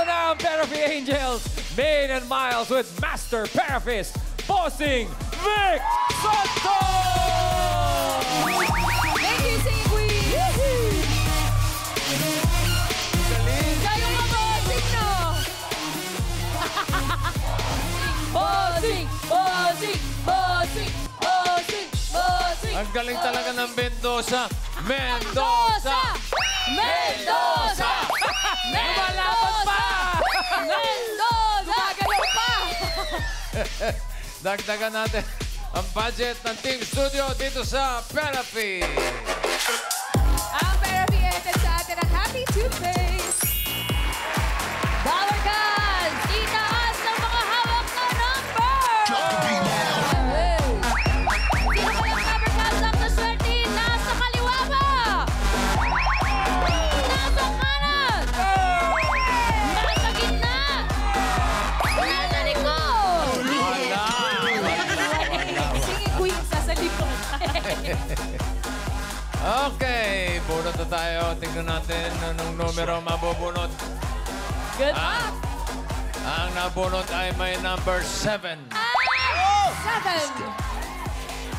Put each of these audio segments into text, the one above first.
Ito na ang Therapy Angels, Main and Miles with Master Therapist, Bossing Vic Santos! Thank you, Sing Queen! Kayo nga bossing, no? Bossing! Bossing! Bossing! Bossing! Bossing! Ang galing talaga ng Mendoza. Mendoza! Mendoza! Lumalaban pa! Mendoza! Gumagalaw pa! Dagdagan natin ang budget ng Team Studio dito sa Therapy. Ang therapy ethic sa atin ang Happy Toothpaste. Dollar cards! Itaas ng mga hawak na number! Hey. Sino kayang number kasap na swerte? Nasa kaliwa ba? Nasa kanan? Nasa gitna? Nasa likod? Wala! Sige, Queen, sa likod. Okay, bunot na tayo. Tingnan natin anong numero mabubunot. Good luck! Ang nabunot ay may number 7. 7!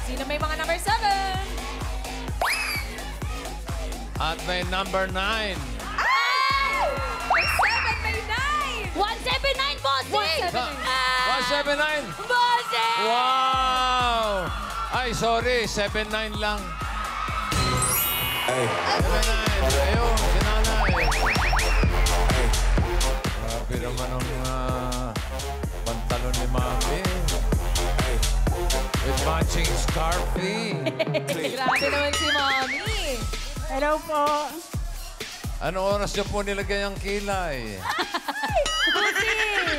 Sino may mga number 7? At may number 9. Ay! May 7, may 9! 179, bossing! 179. Bossing! Wow! Ay, sorry. 79 lang. 79. Ayun, sinanay. Grabe naman ang pantalon ni Mami. With matching scarfie. Grabe naman si Mommy. Hello po. Anong oras niyo po nilagay ang kilay?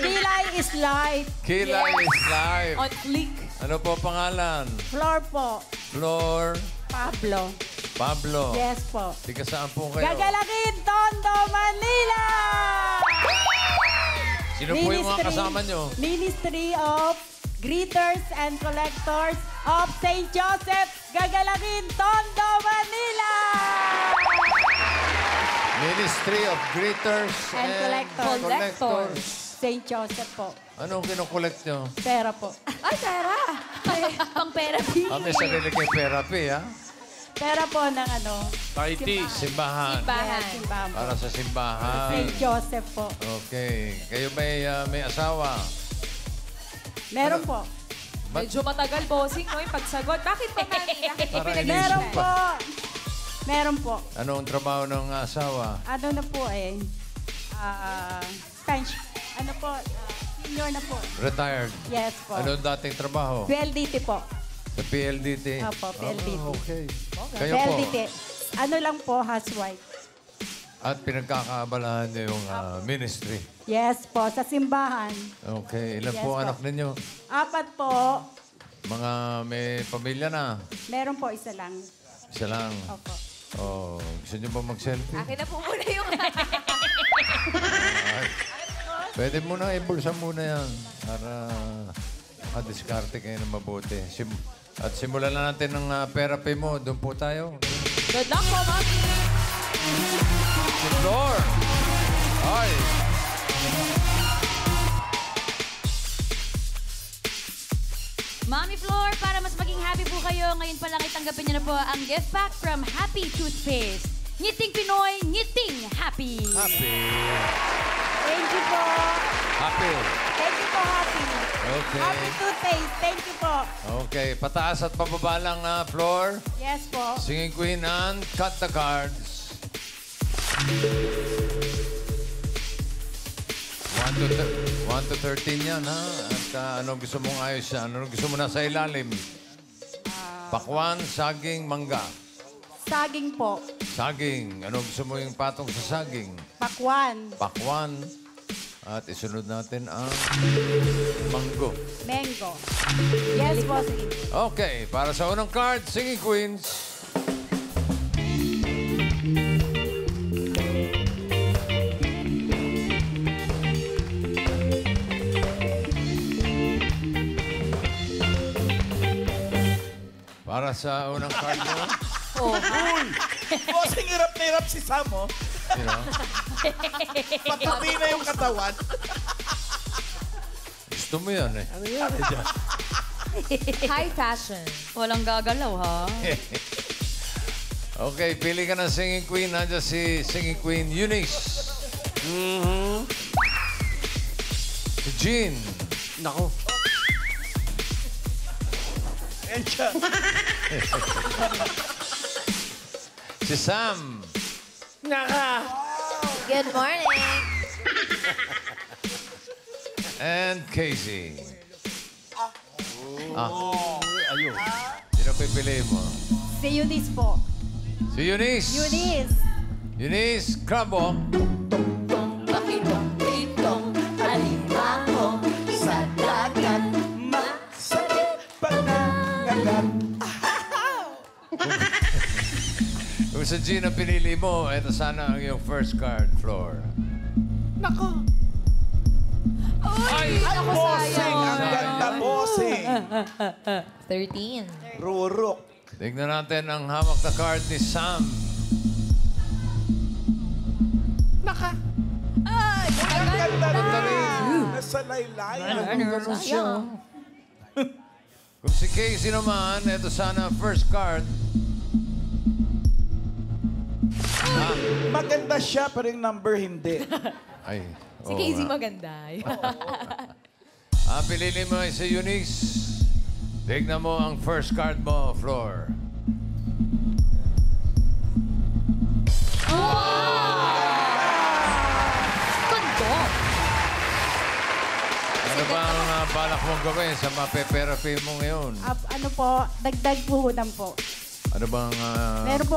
Kilay is life. Kilay is live. On fleek. Ano po pangalan? Floor po. Flor Pablo. Pablo. Yes po. Tiga saan po kayo? Gagalagin, Tondo, Manila! Sino po yung mga kasama niyo? Ministry of Greeters and Collectors of St. Joseph, Gagalagin, Tondo, Manila! Ministry of Greeters And Collectors. Collectors. St. Joseph po. Anong kinokollect niyo? Pera po. Ay, pera. Pang therapy. May sarili kay therapy, ha? Pera po ng ano, Simbahan. Simbahan. simbahan po. Para sa simbahan. St. Joseph po. Okay. Kayo may asawa? Meron po. Medyo matagal, bossing, no? Yung pagsagot. Bakit ba, Manny? Bakit Parang ipinag- Meron po. Meron po. Anong trabaho ng asawa? Ano na po eh. Pension. Ano po, senior na po. Retired. Yes po. Anong dating trabaho? PLDT po. Sa PLDT? Opo, PLDT. Okay. Kayo po? PLDT. Ano lang po, housewife. At pinagkakaabalahan niyo yung ministry. Yes po, sa simbahan. Okay. Ilan Yes po po. anak ninyo? 4 po. Mga may pamilya na? Meron po isa lang. Isa lang. Opo. Oh, gusto niyo ba mag-selfie? Akin na po muna yung... Ay. Pwede muna, ibulsa muna yan. Para makadiskarte kayo na mabuti. At simulan na natin ng therapy mo. Doon po tayo. Good luck po, Mommy. Si Flor. Ay. Mommy Floor, para mas maging happy po kayo, ngayon pa lang itanggapin niyo na po ang gift pack from Happy Toothpaste. Ngiting Pinoy, ngiting happy. Happy. Thank you po. Happy. Thank you po, Happy. Okay. Happy toothpaste. Thank you po. Okay. Pataas at pababa lang na Flor. Yes po. Singing Queen and cut the cards. 1 to 13 yan, ha? At anong gusto mong ayos yan? Anong gusto mo na sa ilalim? Pakwan, saging, mangga. Saging po. Saging. Anong gusto mo yung patong sa saging? Pakwan. Pakwan. At isunod natin ang manggo. Mango. Yes po, sige. Okay, para sa unang card, Singing Queens. Para sa unang card mo, Oh. Bossing, hirap na hirap si Sam, oh. You know? Patuloy na yung katawan. Gusto mo yan eh. High fashion. Walang gagalaw, ha? Okay, pili ka ng singing queen. Nandiyan si singing queen Eunice. Si Jean. Nako. Ayan siya. Si Sam. Good morning. And Casey. Ayun. Sino pipiliin mo? Si Eunice po. Si Eunice. Eunice. Eunice, crab walk. Itong alimango sa dagat. Masakit panangagat. Kung sa Jean ang pinili mo, ito sana ang iyong first card, Floor. Ay, ako Bossing, ang sayang. ganda, bossing. 13. Ruruk. Tignan natin ang hawak na card ni Sam. Ay, Ang ganda Ganda rin. rin. Nasa laylayan. sayang. Kung si Casey naman, ito sana ang first card. Maganda siya, pero yung number hindi. Ay, Si oo Casey nga. maganda. Ang pinili mo ay si Eunice. Tignan mo ang first card mo, Floor. Ganda. Ano ba ang balak mong gawin sa mape-therapy mo ngayon? Ano po, dagdag puhunan po. Ano bang Meron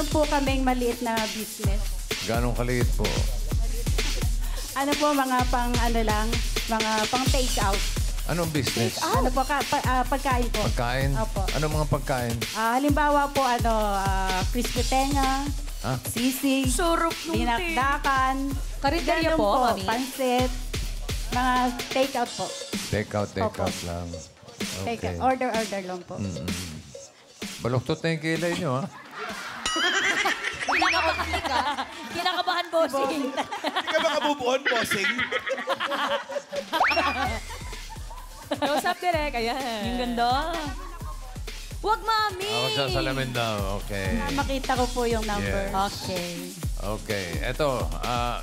po kaming maliit na business. ganong kaliit po? Ano po, mga pang ano lang, mga pang take out. Anong business? Ano po, pagkain po. Pagkain? Opo. Anong mga pagkain? Halimbawa po, crispy tenga, Ha? sisig, Surok nung dinakdakan, Karinderya ganun po, Mami? pansit, mga take out po. Take out Opo. lang. Take Okay. out. Order lang po. Baluktot na yung kilay nyo, ha? Kinakabahan, bossing. Hindi ka makabubuon, bossing. Close up direct, ayan. Yung ganda. Wag, mami! Ako sa salamin daw. Okay. Makita ko po yung number. Yes. Okay. Okay. Ito,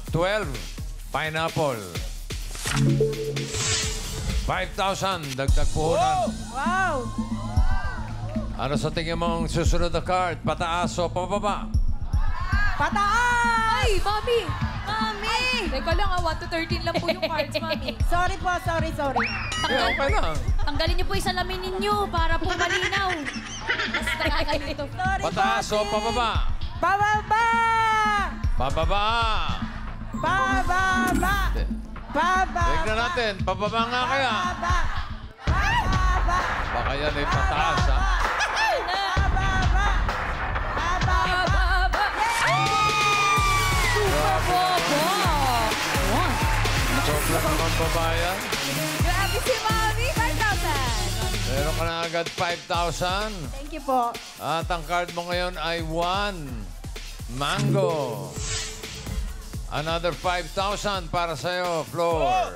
12. Pineapple. 5,000. Dagdag puhunan. Wow! Ano sa tingin mong susunod na card? Pataas o pababa? Pataas! Ay, Mami! Mami! Teka lang, 1 to 13 lang po yung cards, Mami. Sorry po, sorry. Yeah, okay lang. Tanggalin niyo po yung salamin ninyo para po malinaw. Mas nakakalito. Sorry, Pataas o bossing. pababa? Pababa! Pababa! Pababa! Pababa! Tignan natin. Pababa nga kaya. Pababa! Pababa! Baka yan ay pataas, ha? Pababa! Pababa! Sobra naman babayan. Grabe si Mami! 5,000! Meron ka na agad 5,000. Thank you po. At ang card mo ngayon ay 1. Mango. Another 5,000 para sa'yo, Floor.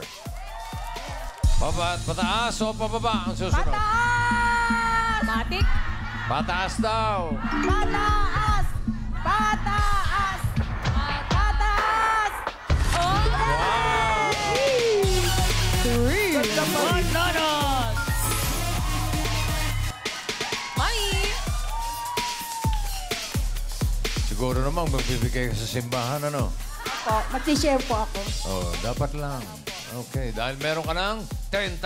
Pataas o pababa ang susunod? Pataas! Matik! Pataas daw. Pataas! Pataas! Pataas! Wow! Mami! Siguro naman magbibigay ka sa simbahan, ano? Po, mag-share po ako. Oh, dapat lang. Okay, dahil meron ka ng 10,000.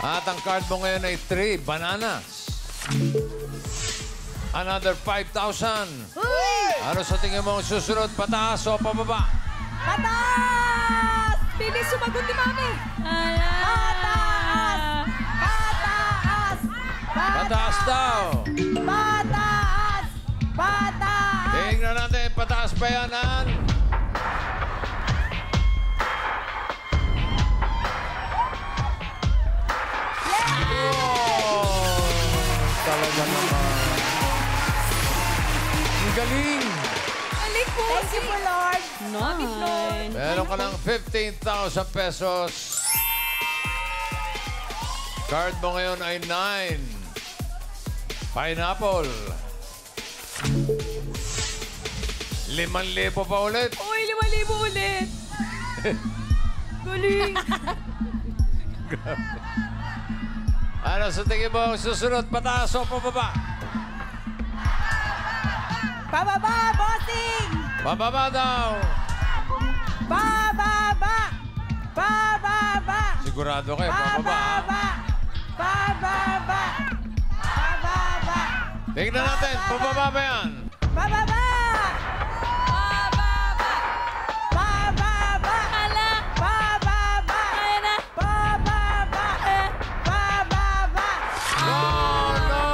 At ang card mo ngayon ay 3, bananas. Another 5,000. Ano sa tingin mo ang susunod? Pataas o pababa? Pataas! Bilis sumagot ni Mami! Pataas! Pataas! Pataas daw. Pataas! Pataas! Tingnan natin, pataas ba yan, Ann? galing! Alik po. Thank you po, Lord. Nice. Meron ka ng 15,000 pesos. Card mo ngayon ay 9. Pineapple. 5,000 pa ulit. Uy, 5,000 ulit. Galing. Ano sa tingin mo ang susunod? Pataas o pababa? Pababa, bossing! Pababa daw. Pababa! Pababa! Sigurado kayo, pababa. ha? Pababa! Pababa! Pababa! Tingnan natin, pababa ba yan? Pababa! Pababa. Pababa! Ala. Pababa! Kaya na. Pababa! Pababa! Oh, no!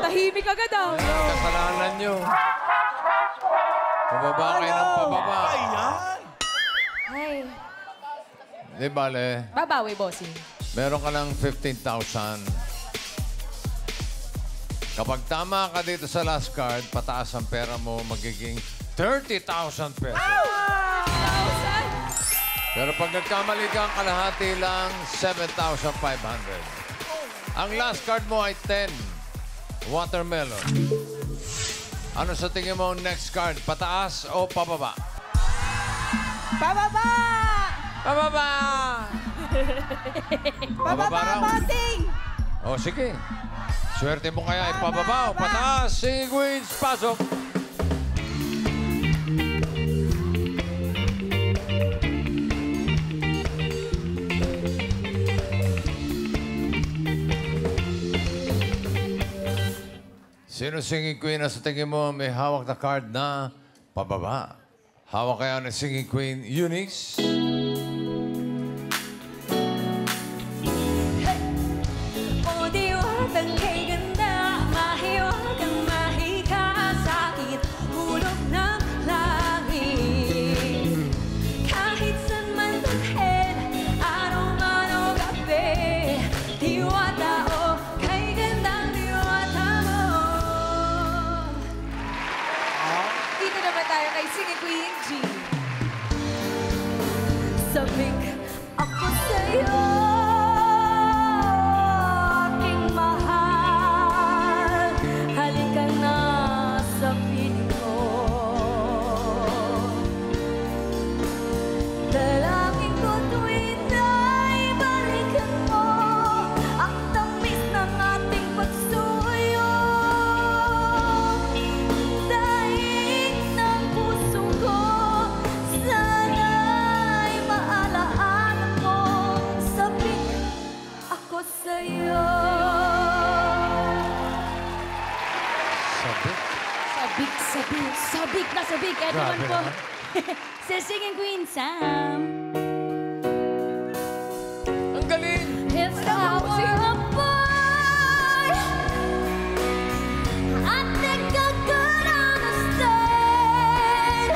Tahimik agad ah. Kasalanan nyo. Pababa kayo ng pababa. Ayan. Ay. Di bale, Babawi, bossing. meron ka ng 15,000. Kapag tama ka dito sa last card, pataas ang pera mo, magiging 30,000 pesos. Pero pag nagkamali ka, ang kalahati lang 7,500. Ang last card mo ay 10. Watermelon. Ano sa tingin mo ang next card? Pataas o pababa? Pababa! Pababa! Pababa, raw. bossing! O sige. Swerte mo kaya ipababa o pataas. Singing Queens, pasok. Sino singing queen na sa tingin mo may hawak na card na pababa? Hawak kaya ng singing queen, Eunice? O diwatang kay ganda, mahiwagang mahikasakit, hulog ng langit. Kahit saan man dalhin, araw man o gabi, diwata o kay gandang diwata mo. Dito naman tayo kay Singing Queen G. Sabik ako sa'yo, aking mahal. Halika na sa piling ko. Dalangin ko tuwing na'y balikan mo ang tamis ng ating pagsuyo. Daig ng puso ko, sana'y maalaan mo. Sabik ako sa'yo. Sabi. Sabik na sabik. Ito Grabe naman po. naman. Si Singing Queen Sam. Ang galing! If I were a boy, I think I could understand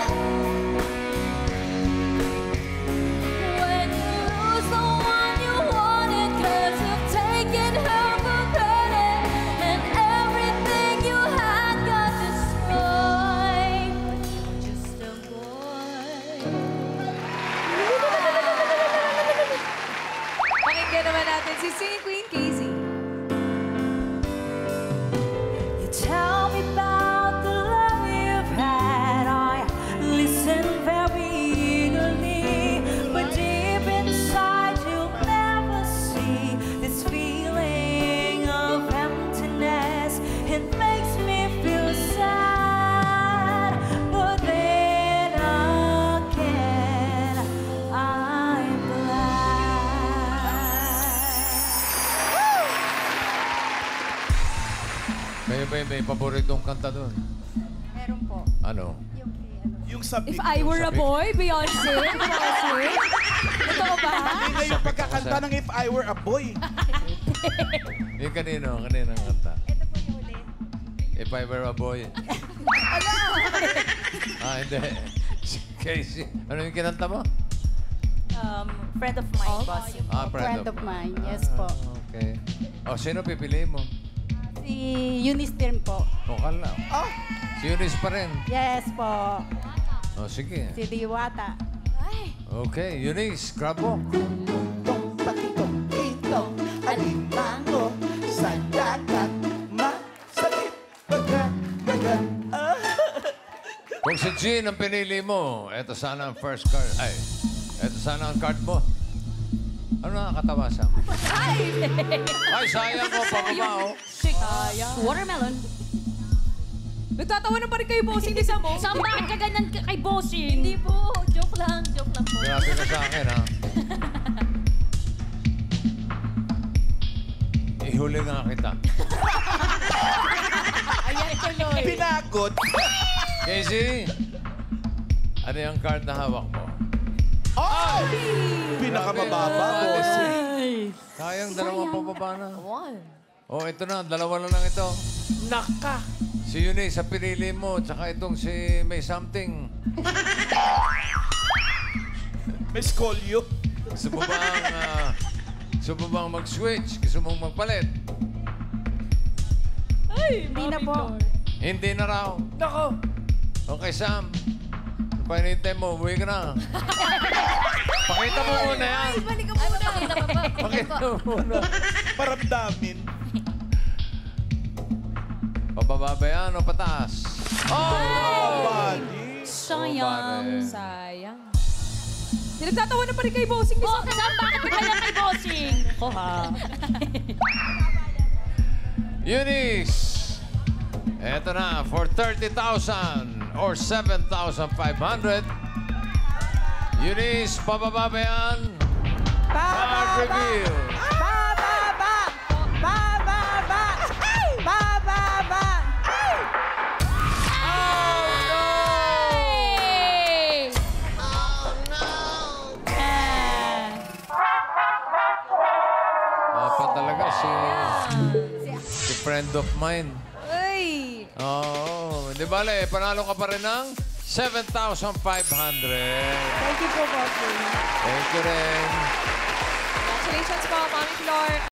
when you lose the one you wanted, 'cause you've taken her for granted, and everything you had got destroyed. Just a boy. Pakinggan naman natin si Singing Queen Casey. You tell me about the love you've had. I listen very eagerly, but deep inside you'll never see this feeling of emptiness. It makes me feel sad, but then again I'm glad. Kayo ba may paboritong kanta doon? Meron po. Ano? Yung sabik. If I were a boy, Beyonce. Beyonce. Totoo ba? Hindi na yung pagkakanta ng If I Were a Boy. Yung kaninang kanta. Ito po yung uli. If I were a boy. Hindi. Si Casey. Ano yung kinanta mo? Friend of mine, bossing. Friend Friend of mine, yes po. Okay. O, sino pipiliin mo? Si Si Eunice din po. Vokal na. Ah, Si Eunice pa rin. Yes po. O, sige. Si Diwata. Okay, Eunice, crab walk. tong patitong itong alimango sa dagat. Masakit pagkadagat. Kung si Jean ang pinili mo, eto sana ang first card. Ay, eto sana ang card mo. Ano nakakatawa sa mo? Ay, sayang ko, pababa, oh. Watermelon. Nagtatawa na pa rin kayo, bossing, isa mo. Saan bakit ka ganyan kay bossing? Hindi po. Joke lang po. Grabe ka sa akin, ha? Ihuli nga kita. Pinagod. Casey, ano yung card na hawak mo? Ay! Pinakamababa, bossing. Sayang, dalawang pababa na. One. Oh, ito na, dalawa na lang ito. Naka! Si Eunice, sa pinili mo, tsaka itong si May Something. May skolyo. Gusto mo bang mag-switch? Gusto mong magpalit? Hindi na po. Hindi na raw. Nako! Okay, Sam. Ano pa hinihintay mo? Uwi ka na. Pakita mo muna yan. Balik ka muna. Pakita mo muna. Paramdamin. Pababa ba yan o pataas? Bali. Sayang. Sayang. Nagtatawa na pa rin kayo, bossing, isa mo. Saan bakit ka ganyan kay bossing? Ko ha. Eunice! Eto na, for 30,000 or 7,500. Eunice, pababa ba yan? Card reveal. Bababa! Bababa! Bababa! Hey! Pa talaga si friend of mine. Ay! Oo. Di bale, panalo ka pa rin ng 7,500. Thank you po, bossing. Thank you rin. Congratulations po, Mami Flor.